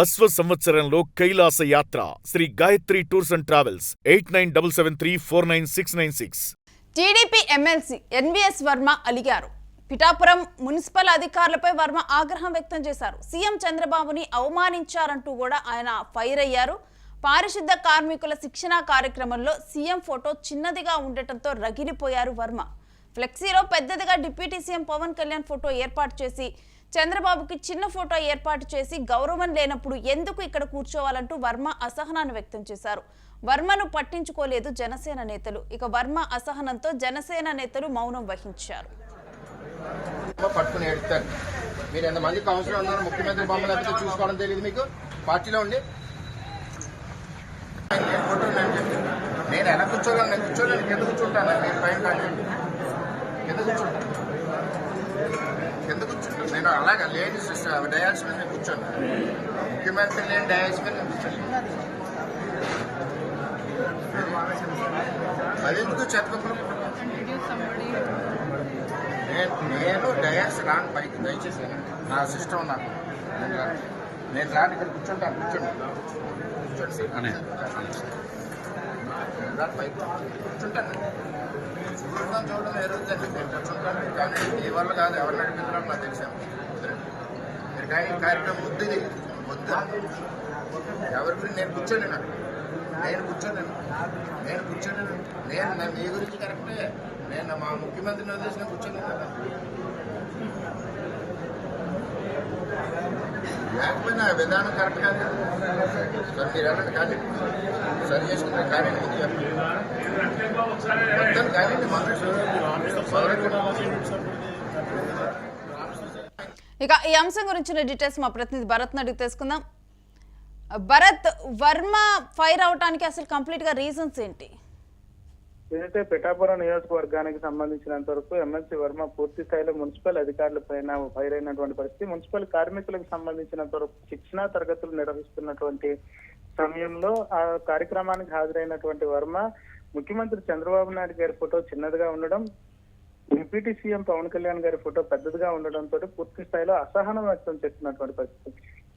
అశ్వ సంవత్సరంలో కైలాస యాత్ర Sri Gayatri tours and travels 8977349696. TDP MLC NVS Varma అలిగారు. పిఠాపురం మున్సిపల్ అధికారులపై వర్మ ఆగ్రహం వ్యక్తం చేశారు. సీఎం చంద్రబాబుని అవమానించారంటూ కూడా ఆయన ఫైర్ అయ్యారు. పారిశుద్ధ కార్మికుల శిక్షణా కార్యక్రమంలో సీఎం ఫోటో చిన్నదిగా ఉండటంతో రగిలిపోయారు వర్మ. ఫ్లెక్సీలో పెద్దదిగా deputy CM Pawan Kalyan photo ఏర్పాటు చేసి చంద్రబాబుకి చిన్న ఫోటో ఏర్పాటు చేసి గౌరవం లేనప్పుడు ఎందుకు ఇక్కడ కూర్చోవాలంటూ వర్మ అసహనాన్ని వ్యక్తం చేశారు. వర్మను పట్టించుకోలేదు జనసేన నేతలు. ఇక వర్మ అసహనంతో జనసేన నేతలు మౌనం వహించారు. మీరు ఎంతమందికి అవసరం ఉన్నారు? ముఖ్యమంత్రి బొమ్మ లేకపోతే చూసుకోవడం తెలియదు మీకు? పార్టీలో ఉండి నేను ఎలా కూర్చోగలను? నేను కూర్చోలేను. కింద కూర్చుంటాను. నేను పైన కాదండి, కింద కూర్చుంటాను. కింద కూర్చుంటాను. నేను అలాగే లేని డయాల్స్ మీద నేను కూర్చోను. ముఖ్యమంత్రి లేని డయాల్స్ మీద నేను కూర్చోను. అదెందుకు చెప్పకుండా నేను డయాల్స్ రాను పైకి, దయచేసి నా సిస్టమ్ నాకు నేను రాను. ఇక్కడ కూర్చుంటాను. కూర్చోండి పైకి కూర్చుంటాను. చూడడం ఎరుగుతుంది. నేను కూర్చుంటాను. కానీ ఈ వల్ల కాదు, ఎవరిని అడిగినారో నాకు తెలిసాను. మీరు కార్యక్రమం వద్దుది వద్దు. ఎవరి గురించి నేను కూర్చోలేను. నేను మీ గురించి కరెక్టే. నేను మా ముఖ్యమంత్రిని వదిలేసి నేను కూర్చోలేను కదా. లేకపోయినా విధానం కరెక్ట్ కాదు. సార్ మీరు వెళ్ళండి, కానీ సరి చేసుకుంటారు. కానీ ముందు చెప్పండి కానీ ఇక ఈ అంశం గురించిన డీటెయిల్స్ మా ప్రతినిధి భరత్ అడిగి తెలుసుకుందాం. భరత్, వర్మ ఫైర్ అవటానికి అసలు కంప్లీట్ గా రీజన్స్ ఏంటి? ఏదైతే పిఠాపురం నియోజకవర్గానికి సంబంధించినంత వరకు ఎమ్మెల్సీ వర్మ పూర్తి స్థాయిలో మున్సిపల్ అధికారుల పైన ఫైర్ అయినటువంటి పరిస్థితి. మున్సిపల్ కార్మికులకు సంబంధించినంత వరకు శిక్షణా తరగతులు నిర్వహిస్తున్నటువంటి సమయంలో ఆ కార్యక్రమానికి హాజరైనటువంటి వర్మ ముఖ్యమంత్రి చంద్రబాబు నాయుడు గారి ఫోటో చిన్నదిగా ఉండడం, డిప్యూటీ సీఎం పవన్ కళ్యాణ్ గారి ఫోటో పెద్దదిగా ఉండడంతో పూర్తి స్థాయిలో అసహనం వ్యక్తం చేస్తున్నటువంటి పరిస్థితి.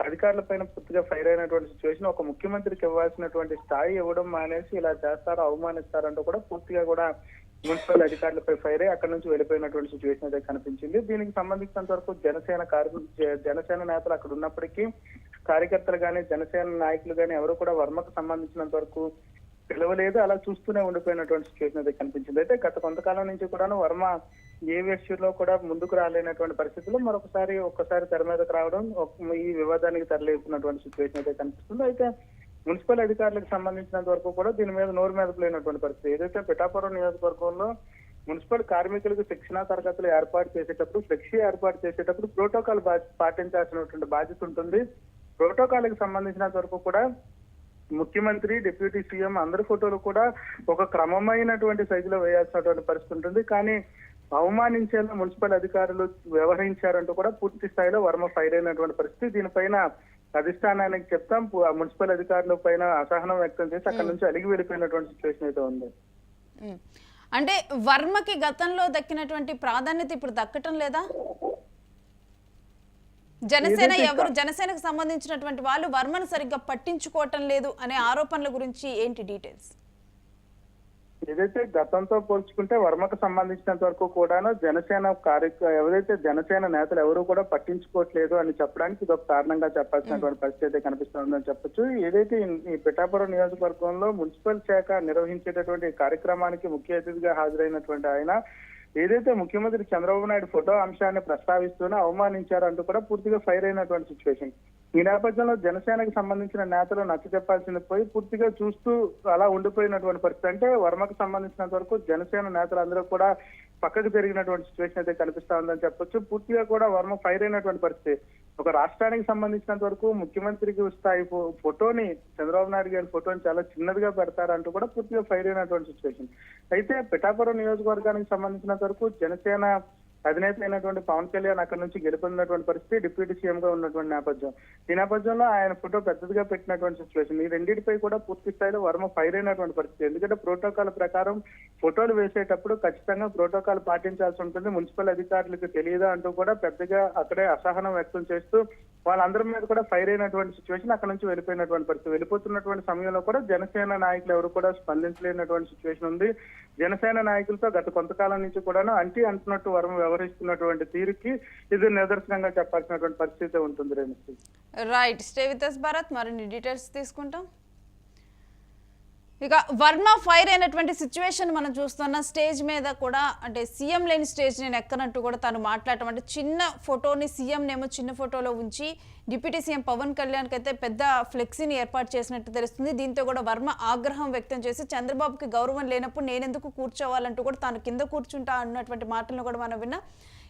అధికారుల పైన పూర్తిగా ఫైర్ అయినటువంటి సిచ్యువేషన్. ఒక ముఖ్యమంత్రికి ఇవ్వాల్సినటువంటి స్థాయి ఇవ్వడం మానేసి ఇలా చేస్తారో అవమానిస్తారంటూ కూడా పూర్తిగా కూడా మున్సిపల్ అధికారులపై ఫైర్ అయ్యి అక్కడి నుంచి వెళ్ళిపోయినటువంటి సిచ్యువేషన్ అయితే కనిపించింది. దీనికి సంబంధించినంత వరకు జనసేన నేతలు అక్కడ ఉన్నప్పటికీ కార్యకర్తలు కానీ జనసేన నాయకులు కానీ ఎవరు కూడా వర్మకు సంబంధించినంత వరకు పిలవలేదు. అలా చూస్తూనే ఉండిపోయినటువంటి సిచ్యువేషన్ అయితే కనిపించింది. అయితే గత కొంతకాలం నుంచి కూడా వర్మ ఏ విషయంలో కూడా ముందుకు రాలేనటువంటి పరిస్థితుల్లో ఒక్కసారి తెర మీదకు రావడం, ఈ వివాదానికి తెరలేపుతున్నటువంటి సిచ్యువేషన్ అయితే కనిపిస్తుంది. అయితే మున్సిపల్ అధికారులకు సంబంధించినంత వరకు కూడా దీని మీద నోరు మెదపలేనటువంటి పరిస్థితి. ఏదైతే పిఠాపురం నియోజకవర్గంలో మున్సిపల్ కార్మికులకు శిక్షణా తరగతులు ఏర్పాటు చేసేటప్పుడు, ఫ్లెక్సీ ఏర్పాటు చేసేటప్పుడు ప్రోటోకాల్ పాటించాల్సినటువంటి బాధ్యత ఉంటుంది. ప్రోటోకాల్కి సంబంధించినంత వరకు కూడా ముఖ్యమంత్రి, డిప్యూటీ సీఎం అందరి ఫోటోలు కూడా ఒక క్రమమైనటువంటి సైజులో వేయాల్సినటువంటి పరిస్థితి ఉంటుంది. కానీ అవమానించేలా మున్సిపల్ అధికారులు వ్యవహరించారంటూ కూడా పూర్తి స్థాయిలో వర్మ ఫైర్ అయినటువంటి పరిస్థితి. దీనిపైన అధిష్టానానికి చెప్తాం, మున్సిపల్ అధికారుల పైన అసహనం వ్యక్తం చేసి అక్కడి నుంచి అలిగి వెళ్ళిపోయినటువంటి సిచ్యువేషన్ అయితే ఉంది. అంటే వర్మకి గతంలో దక్కినటువంటి ప్రాధాన్యత ఇప్పుడు దక్కటం లేదా? జనసేనకు సంబంధించినటువంటి వాళ్ళు వర్మను సరిగ్గా పట్టించుకోవటం లేదు అనే ఆరోపణల గురించి ఏంటి డీటెయిల్స్? ఏదైతే గతంతో పోల్చుకుంటే వర్మకు సంబంధించినంత వరకు కూడాను ఎవరైతే జనసేన నేతలు ఎవరు కూడా పట్టించుకోవట్లేదు అని చెప్పడానికి ఇది ఒక కారణంగా చెప్పాల్సినటువంటి పరిస్థితి అయితే కనిపిస్తుందని చెప్పొచ్చు. ఏదైతే ఈ పిఠాపురం నియోజకవర్గంలో మున్సిపల్ శాఖ నిర్వహించేటటువంటి కార్యక్రమానికి ముఖ్య అతిథిగా హాజరైనటువంటి ఆయన ఏదైతే ముఖ్యమంత్రి చంద్రబాబు నాయుడు ఫోటో అంశాన్ని ప్రస్తావిస్తూనే అవమానించారంటూ కూడా పూర్తిగా ఫైర్ అయినటువంటి సిచ్యువేషన్. ఈ నేపథ్యంలో జనసేనకు సంబంధించిన నేతలు నచ్చ చెప్పాల్సింది పోయి పూర్తిగా చూస్తూ అలా ఉండిపోయినటువంటి పరిస్థితి. అంటే వర్మకు సంబంధించినంత వరకు జనసేన నేతలందరూ కూడా పక్కకు జరిగినటువంటి సిచ్యువేషన్ అయితే కనిపిస్తా ఉందని చెప్పొచ్చు. పూర్తిగా కూడా వర్మ ఫైర్ అయినటువంటి పరిస్థితి. ఒక రాష్ట్రానికి సంబంధించినంత వరకు ముఖ్యమంత్రికి స్థాయి ఫోటోని, చంద్రబాబు నాయుడు గారి ఫోటోని చాలా చిన్నదిగా పెడతారంటూ కూడా పూర్తిగా ఫైర్ అయినటువంటి సిచ్యువేషన్. అయితే పిఠాపురం నియోజకవర్గానికి సంబంధించినంత వరకు జనసేన అధినేత అయినటువంటి పవన్ కళ్యాణ్ అక్కడి నుంచి గెలుపొందినటువంటి పరిస్థితి, డిప్యూటీ సీఎం గా ఉన్నటువంటి నేపథ్యం. ఈ నేపథ్యంలో ఆయన ఫోటో పెద్దదిగా పెట్టినటువంటి సిచ్యువేషన్. ఈ రెండింటిపై కూడా పూర్తి స్థాయిలో వర్మ ఫైర్ అయినటువంటి పరిస్థితి. ఎందుకంటే ప్రోటోకాల్ ప్రకారం ఫోటోలు వేసేటప్పుడు ఖచ్చితంగా ప్రోటోకాల్ పాటించాల్సి ఉంటుంది. మున్సిపల్ అధికారులకు తెలియదా అంటూ కూడా పెద్దగా అక్కడే అసహనం వ్యక్తం చేస్తూ వాళ్ళందరి మీద కూడా ఫైర్ అయినటువంటి సిచ్యువేషన్, అక్కడ నుంచి వెళ్ళిపోయినటువంటి పరిస్థితి. వెళ్ళిపోతున్నటువంటి సమయంలో కూడా జనసేన నాయకులు ఎవరు కూడా స్పందించలేనటువంటి సిచ్యువేషన్ ఉంది. జనసేన నాయకులతో గత కొంతకాలం నుంచి కూడాను అంటున్నట్టు వర్మ వ్యవహరిస్తున్నటువంటి తీరుకి ఇది నిదర్శనంగా చెప్పాల్సినటువంటి పరిస్థితి ఉంటుంది. Renusri, right, stay with us Bharat, మరిన్ని డీటెయిల్స్ తీసుకుంటాం. ఇక వర్మ ఫైర్ అయినటువంటి సిచ్యువేషన్ మనం చూస్తున్న స్టేజ్ మీద కూడా, అంటే సీఎం లేని స్టేజ్ నేను ఎక్కనట్టు కూడా తను మాట్లాడటం, అంటే చిన్న ఫోటోని సీఎంనేమో చిన్న ఫోటోలో ఉంచి డిప్యూటీ సీఎం పవన్ కళ్యాణ్కి అయితే పెద్ద ఫ్లెక్సీని ఏర్పాటు చేసినట్టు తెలుస్తుంది. దీంతో కూడా వర్మ ఆగ్రహం వ్యక్తం చేసి చంద్రబాబుకి గౌరవం లేనప్పుడు నేనెందుకు కూర్చోవాలంటూ కూడా తాను కింద కూర్చుంటా అన్నటువంటి మాటలను కూడా మనం విన్నాం.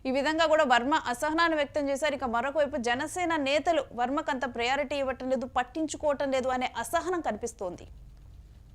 ఈ విధంగా కూడా వర్మ అసహనాన్ని వ్యక్తం చేశారు. ఇక మరొక వైపు జనసేన నేతలు వర్మకు అంత ప్రయారిటీ ఇవ్వటం లేదు, పట్టించుకోవటం లేదు అనే అసహనం కనిపిస్తోంది.